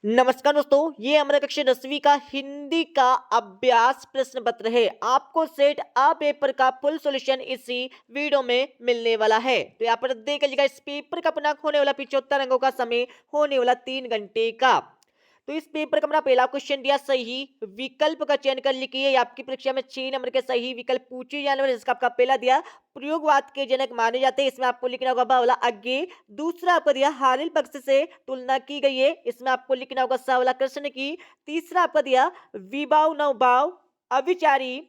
नमस्कार दोस्तों, ये हमारा कक्षा 10वीं का हिंदी का अभ्यास प्रश्न पत्र है। आपको सेट आ पेपर का फुल सॉल्यूशन इसी वीडियो में मिलने वाला है। तो यहाँ पर देख लीजिएगा, इस पेपर का पूर्णांक होने वाला 75 अंकों का समय होने वाला 3 घंटे का। तो इस पेपर का हमारा पहला क्वेश्चन दिया, सही विकल्प का चयन कर लिखिए। आपकी परीक्षा में 6 नंबर के सही विकल्प पूछे जाने वाले, जिसका आपका पहला दिया प्रयोगवाद के जनक माने जाते हैं, इसमें आपको लिखना होगा बावला आगे। दूसरा आपको दिया हालिल पक्ष से तुलना की गई है, इसमें आपको लिखना होगा सावला कृष्ण की। तीसरा आपका दिया विभाव नवभाव अविचारी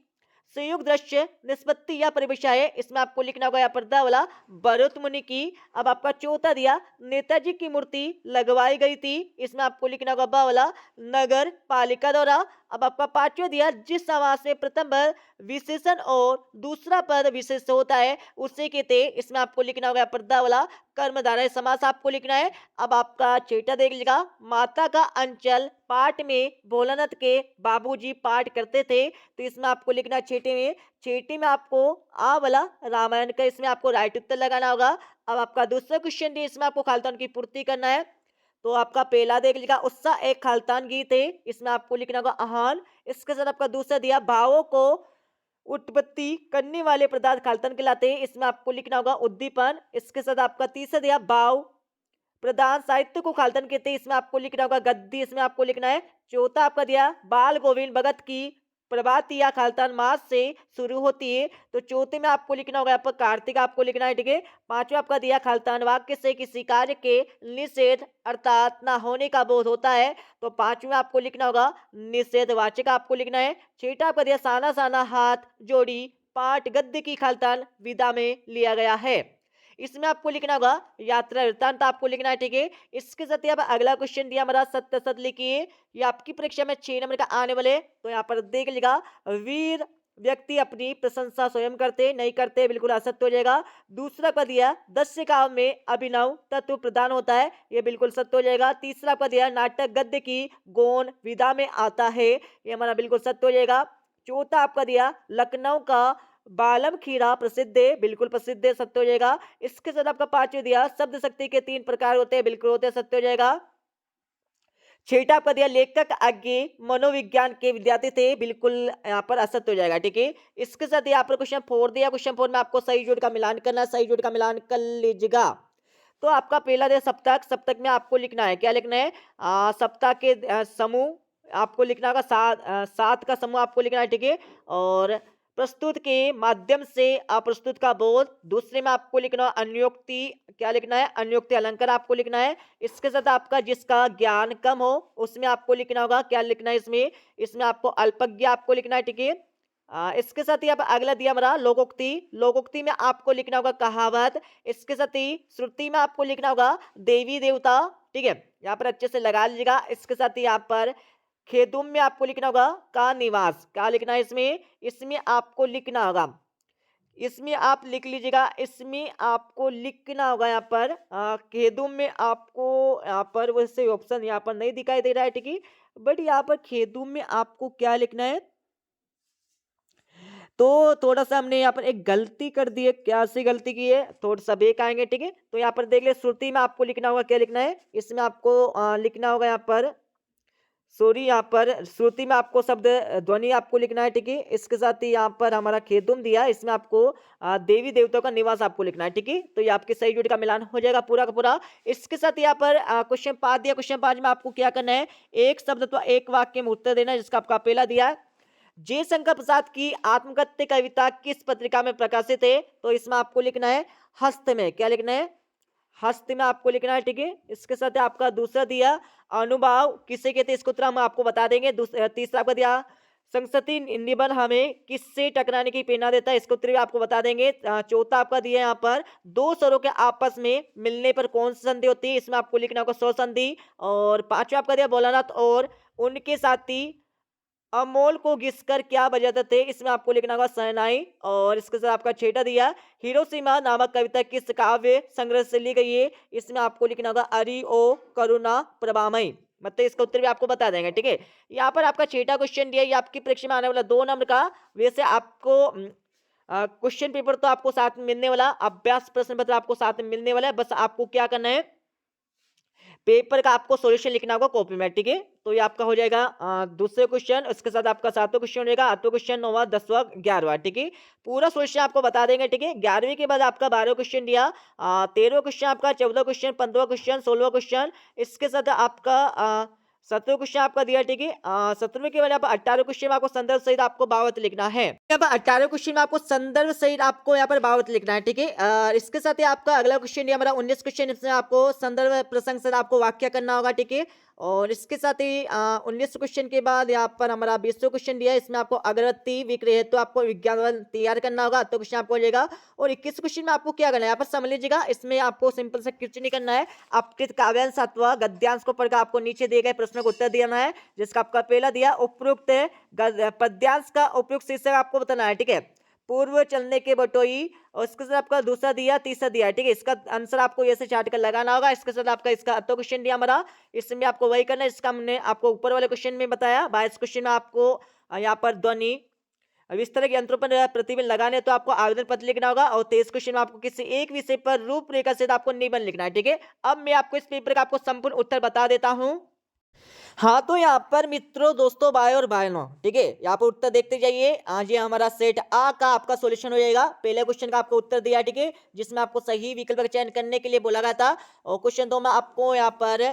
संयुक्त दृश्य निष्पत्ति या परिभाषा है, इसमें आपको लिखना होगा यहाँ पर दा वाला भरत मुनि की। अब आपका चौथा दिया नेताजी की मूर्ति लगवाई गई थी, इसमें आपको लिखना होगा बा वाला नगर पालिका द्वारा। अब आपका पांचवा दिया जिस समास में प्रथम पद विशेषण और दूसरा पद विशेष होता है उसे कहते हैं, इसमें आपको लिखना होगा यहाँ पर दा वाला कर्मधारय समास आपको लिखना है। अब आपका छठा देख लीजिएगा, माता का अंचल पाठ में भोलानाथ के बाबूजी पाठ करते थे, तो इसमें आपको लिखना है छेटी में आपको आ वाला रामायण का, इसमें आपको राइट उत्तर लगाना होगा। अब आपका दूसरा क्वेश्चन दिया, इसमें आपको खालिस्तान की पूर्ति करना है। तो आपका पहला देख लीजिएगा, उत्साह एक खालिस्तान गीत है, इसमें आपको लिखना होगा आहान। इसके साथ आपका दूसरा दिया भावों को उत्पत्ति करने वाले पदार्थ खालिस्तान कहलाते हैं, इसमें आपको लिखना होगा उद्दीपन। इसके साथ आपका तीसरा दिया भाव प्रधान साहित्य को खालिस्तान कहते हैं, इसमें आपको लिखना होगा गद्दी, इसमें आपको लिखना है। चौथा आपका दिया बाल गोविंद भगत की प्रभात या खालिस्तान मास से शुरू होती है, तो चौथे में आपको लिखना होगा यहाँ पर कार्तिक आपको लिखना है, ठीक है। पांचवा आपका दिया खालिस्तान वाक्य से किसी कार्य के निषेध अर्थात ना होने का बोध होता है, तो पांचवें आपको लिखना होगा निषेधवाचक आपको लिखना है। छठा आपका दिया साना साना हाथ जोड़ी पाठ गद्य की खालिस्तान विदा में लिया गया है, इसमें आपको लिखना होगा यात्रा वृत्तांत आपको लिखना है, ठीक है। इसके साथ यहाँ पर अगला क्वेश्चन दिया हमारा सत्य सत लिखिए, ये आपकी परीक्षा में 6 नंबर का आने वाले। तो यहाँ पर देख लीजिएगा, वीर व्यक्ति अपनी प्रशंसा स्वयं करते नहीं करते, बिल्कुल असत्य हो जाएगा। दूसरा का दिया दस्य काव्य में अभिनव तत्व प्रदान होता है, ये बिल्कुल सत्य हो जाएगा। तीसरा का दिया नाटक गद्य की गौण विधा में आता है, ये हमारा बिल्कुल सत्य हो जाएगा। चौथा आपका दिया लखनऊ का बालम खीरा प्रसिद्ध है, बिल्कुल प्रसिद्ध है, सत्य हो जाएगा। इसके साथ आपका पांचवा दिया शब्द शक्ति के 3 प्रकार होते हैं, बिल्कुल होते हैं, सत्य हो जाएगा। छठा आपका दिया लेखक आगे मनोविज्ञान के विद्यार्थी थे, बिल्कुल यहाँ पर असत्य हो जाएगा, ठीक है। इसके साथ यहाँ पर क्वेश्चन 4 दिया, क्वेश्चन 4 में आपको सही जोड़ का मिलान करना है, सही जोड़ का मिलान कर लीजिएगा। तो आपका पहला दिया सप्तक, सप्तक में आपको लिखना है, क्या लिखना है, सप्ताह के समूह आपको लिखना होगा, सात का समूह आपको लिखना है, ठीक है। और प्रस्तुत के माध्यम से अप्रस्तुत का बोध। दूसरे में आपको लिखना है अन्योक्ति, क्या लिखना है, अन्योक्ति अलंकार आपको लिखना है। इसके साथ आपका जिसका ज्ञान कम हो उसमें आपको लिखना होगा, क्या लिखना है इसमें, इसमें आपको अल्पज्ञ आपको लिखना है, ठीक है। इसके साथ ही आप अगला दिया हमारा लोकोक्ति, लोकोक्ति में आपको लिखना होगा कहावत। इसके साथ ही श्रुति में आपको लिखना होगा देवी देवता, ठीक है, यहाँ पर अच्छे से लगा लीजिएगा। इसके साथ ही यहाँ पर खेदुम में आपको लिखना होगा का निवास, क्या लिखना है इसमें, इसमें आपको लिखना होगा, इसमें आप लिख लीजिएगा, इसमें आपको लिखना होगा यहाँ पर खेदुम में आपको, यहाँ पर वैसे ऑप्शन यहाँ पर नहीं दिखाई दे रहा है, ठीक है, बट यहाँ पर खेदुम में आपको क्या लिखना है। तो थोड़ा-सा हमने यहाँ पर एक गलती कर दी है, क्या-सी गलती की है? थोड़ा-सा ब्रेक आएँगे, ठीक है? तो यहाँ पर देख ले श्रुति में आपको लिखना होगा, क्या लिखना है? इसमें आपको लिखना होगा यहाँ पर सॉरी, यहाँ पर श्रुति में आपको शब्द ध्वनि आपको लिखना है, ठीक है? इसके साथ ही यहाँ पर हमारा खेदुम दिया है, इसमें आपको देवी देवताओं का निवास आपको लिखना है, ठीक है? तो ये आपके सही जोड़ी का मिलान हो जाएगा पूरा का पूरा। इसके साथ यहाँ पर क्वेश्चन 5 दिया, क्वेश्चन 5 में आपको क्या करना है? एक शब्द अथवा एक वाक्य में उत्तर देना है, जिसका आपका पहला दिया है जयशंकर प्रसाद की आत्मकथ्य कविता किस पत्रिका में प्रकाशित है? तो इसमें आपको लिखना है हस्त में, क्या लिखना है, हस्त में आपको लिखना है, ठीक है। इसके साथ आपका दूसरा दिया अनुभाव किसे कहते हैं, इसको उत्तर हम आपको बता देंगे। तीसरा आपका दिया संसदीय निबंध हमें किससे टकराने की प्रेरणा देता है, इसको उत्तर भी आपको बता देंगे। चौथा आपका दिया यहाँ पर दो स्वरों के आपस में मिलने पर कौन सी संधि होती है, इसमें आपको लिखना होगा स्वर संधि। और पांचवा आपका दिया भोलानाथ और उनके साथी अमोल को घिसकर क्या बजाते थे, इसमें आपको लिखना होगा शहनाई। और इसके साथ आपका छेटा दिया हिरोशिमा नामक कविता किस काव्य संग्रह से ली गई है, इसमें आपको लिखना होगा अरि ओ करुणा प्रभामयी, मतलब इसका उत्तर भी आपको बता देंगे, ठीक है। यहाँ पर आपका छठा क्वेश्चन दिया, ये आपकी परीक्षा में आने वाला 2 नंबर का। वैसे आपको क्वेश्चन पेपर तो आपको साथ में मिलने वाला, अभ्यास प्रश्न पत्र आपको साथ में मिलने वाला है, बस आपको क्या करना है, पेपर का आपको सॉल्यूशन लिखना होगा कॉपी में, ठीक है। तो ये आपका हो जाएगा दूसरे क्वेश्चन, उसके साथ आपका 7वां क्वेश्चन हो जाएगा, 8वां क्वेश्चन, 9वां, 10वां, 11वां, ठीक है। पूरा सॉल्यूशन आपको बता देंगे, ठीक है। 11वीं के बाद आपका 12वां क्वेश्चन दिया, 13वां क्वेश्चन आपका, 14वां क्वेश्चन, 15वां क्वेश्चन, 16वां क्वेश्चन, इसके साथ आपका 17वां क्वेश्चन आपका दिया, ठीक है। 17वें के बाद आप 18वें क्वेश्चन में आपको संदर्भ सहित आपको भावार्थ लिखना है। यहाँ पर 18वें क्वेश्चन में आपको संदर्भ सहित आपको यहाँ पर भावार्थ लिखना है, ठीक है। इसके साथ ही आपका अगला क्वेश्चन ये हमारा 19 क्वेश्चन, इसमें आपको संदर्भ प्रसंग से आपको वाक्य करना होगा, ठीक है। और इसके साथ ही 19 क्वेश्चन के बाद यहाँ पर हमारा 20वां क्वेश्चन दिया है, इसमें आपको अगरबत्ती विक्रय हेतु आपको विज्ञापन तैयार करना होगा, तो क्वेश्चन आपको हो जाएगा। और 21 क्वेश्चन में आपको क्या करना है, यहाँ पर समझ लीजिएगा, इसमें आपको सिंपल से कुछ नहीं करना है। अपकृत काव्यांश अथवा गद्यांश को पढ़कर आपको नीचे दिए गए प्रश्नों का उत्तर देना है, जिसका आपका पहला दिया उपयुक्त पद्यांश का उपयुक्त शीर्षक आपको बताना है, ठीक है। पूर्व चलने के बटोई, और इसके साथ आपका दूसरा दिया, तीसरा दिया, ठीक है। इसका आंसर आपको ऐसे चार्ट कर लगाना होगा। इसके साथ आपका इसका तो क्वेश्चन दिया हमारा, इसमें आपको वही करना है इसका हमने आपको ऊपर वाले क्वेश्चन में बताया। 22 क्वेश्चन में आपको यहाँ पर ध्वनि, अब इस तरह के यंत्रों पर प्रतिबिंब लगाने तो आपको आवेदन पत्र लिखना होगा। और 23 क्वेश्चन में आपको किसी एक विषय पर रूपरेखा से आपको निबंध लिखना है, ठीक है। अब मैं आपको इस पेपर का आपको संपूर्ण उत्तर बता देता हूँ। हाँ, तो यहाँ पर मित्रों, दोस्तों, भाई और बहनों, ठीक है, यहाँ पर उत्तर देखते जाइए। आज ये हमारा सेट आ का आपका सॉल्यूशन हो जाएगा। पहले क्वेश्चन का आपको उत्तर दिया, ठीक है, जिसमें आपको सही विकल्प का चयन करने के लिए बोला गया था। और क्वेश्चन 2 में आपको यहाँ पर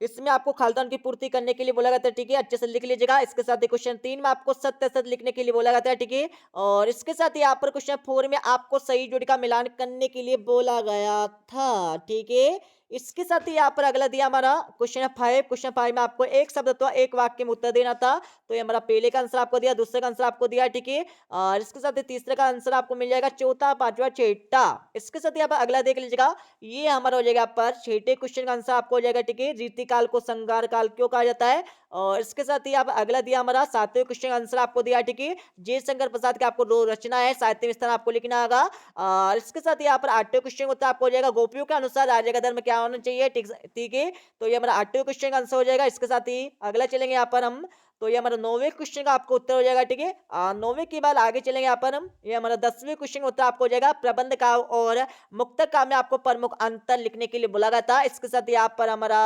इसमें आपको खालिदान की पूर्ति करने के लिए बोला गया था, ठीक है, अच्छे से लिख लीजिएगा। इसके साथ ही क्वेश्चन 3 में आपको सत्य सत्य लिखने के लिए बोला गया था, ठीक है। और इसके साथ ही यहाँ पर क्वेश्चन 4 में आपको सही जोड़ी का मिलान करने के लिए बोला गया था, ठीक है। इसके साथ ही यहाँ पर अगला दिया हमारा क्वेश्चन 5। क्वेश्चन 5 में आपको एक शब्द अथवा एक वाक्य में उत्तर देना था। तो ये हमारा पहले का आंसर आपको दिया, दूसरे का आंसर आपको दिया, ठीक है। और इसके साथ ही तीसरे का आंसर आपको मिल जाएगा, चौथा, पांचवा, छठा। इसके साथ ही आप अगला देख लीजिएगा, ये हमारा हो जाएगा पर छठे क्वेश्चन का आंसर आपको हो जाएगा, ठीक है। रीतिकाल को संगार काल क्यों कहा जाता है। और इसके साथ ही आप अगला दिया हमारा 7वें क्वेश्चन का आंसर आपको दिया, ठीक है। जयशंकर प्रसाद का आपको दो रचना है, साहित्य में स्थान आपको लिखना होगा। और इसके साथ ही यहाँ पर 8वें क्वेश्चन होता है आपको हो जाएगा, गोपियों के अनुसार राज्य का धर्म क्या होना चाहिए, ठीक है। तो ये हमारा 8वें क्वेश्चन का आंसर हो जाएगा। इसके साथ ही अगला चलेंगे यहाँ पर हम, तो ये हमारा 9वें क्वेश्चन का आपको उत्तर हो जाएगा, ठीक है। 9वें के बाद आगे चलेंगे यहाँ पर हम, ये हमारा 10वें क्वेश्चन उत्तर आपको हो जाएगा, प्रबंध काव्य और मुक्तक काव्य में आपको प्रमुख अंतर लिखने के लिए बोला गया था। इसके साथ यहाँ पर हमारा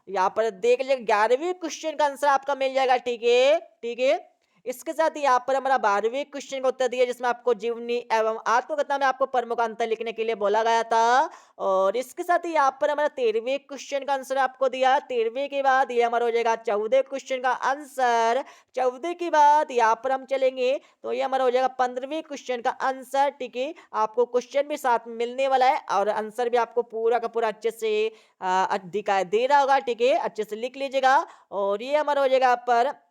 यहाँ पर देख लीजिए 11वें क्वेश्चन का आंसर आपका मिल जाएगा, ठीक है, ठीक है। इसके साथ ही यहाँ पर हमारा 12वें क्वेश्चन का उत्तर दिया, जिसमें आपको जीवनी एवं आत्मकथा में आपको प्रमुख अंतर लिखने के लिए बोला गया था। और इसके साथ ही यहाँ पर हमारा 13वें क्वेश्चन का आंसर आपको दिया। 13वें के बाद ये हमारा हो जाएगा 14वें क्वेश्चन का आंसर। 14वें के बाद यहाँ पर हम चलेंगे, तो ये हमारा हो जाएगा 15वें क्वेश्चन का आंसर, ठीक है। आपको क्वेश्चन भी साथ में मिलने वाला है और आंसर भी आपको पूरा का पूरा अच्छे से दिखाई दे रहा होगा, ठीक है, अच्छे से लिख लीजिएगा। और ये हमारा हो जाएगा यहाँ पर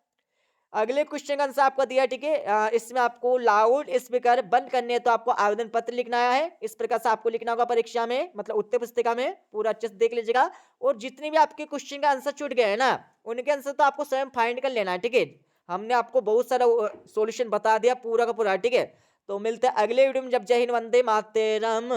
अगले क्वेश्चन का आंसर आपको दिया, ठीक है। इसमें आपको लाउड स्पीकर बंद करने हैं, तो आपको आवेदन पत्र लिखना है। इस प्रकार से आपको लिखना होगा परीक्षा में, मतलब उत्तर पुस्तिका में, पूरा अच्छे से देख लीजिएगा। और जितने भी आपके क्वेश्चन का आंसर छूट गए हैं ना, उनके आंसर तो आपको स्वयं फाइंड कर लेना है, ठीक है। हमने आपको बहुत सारा सॉल्यूशन बता दिया पूरा का पूरा, ठीक है। तो मिलते हैं अगले वीडियो में, जब जय हिंद, वंदे मातरम।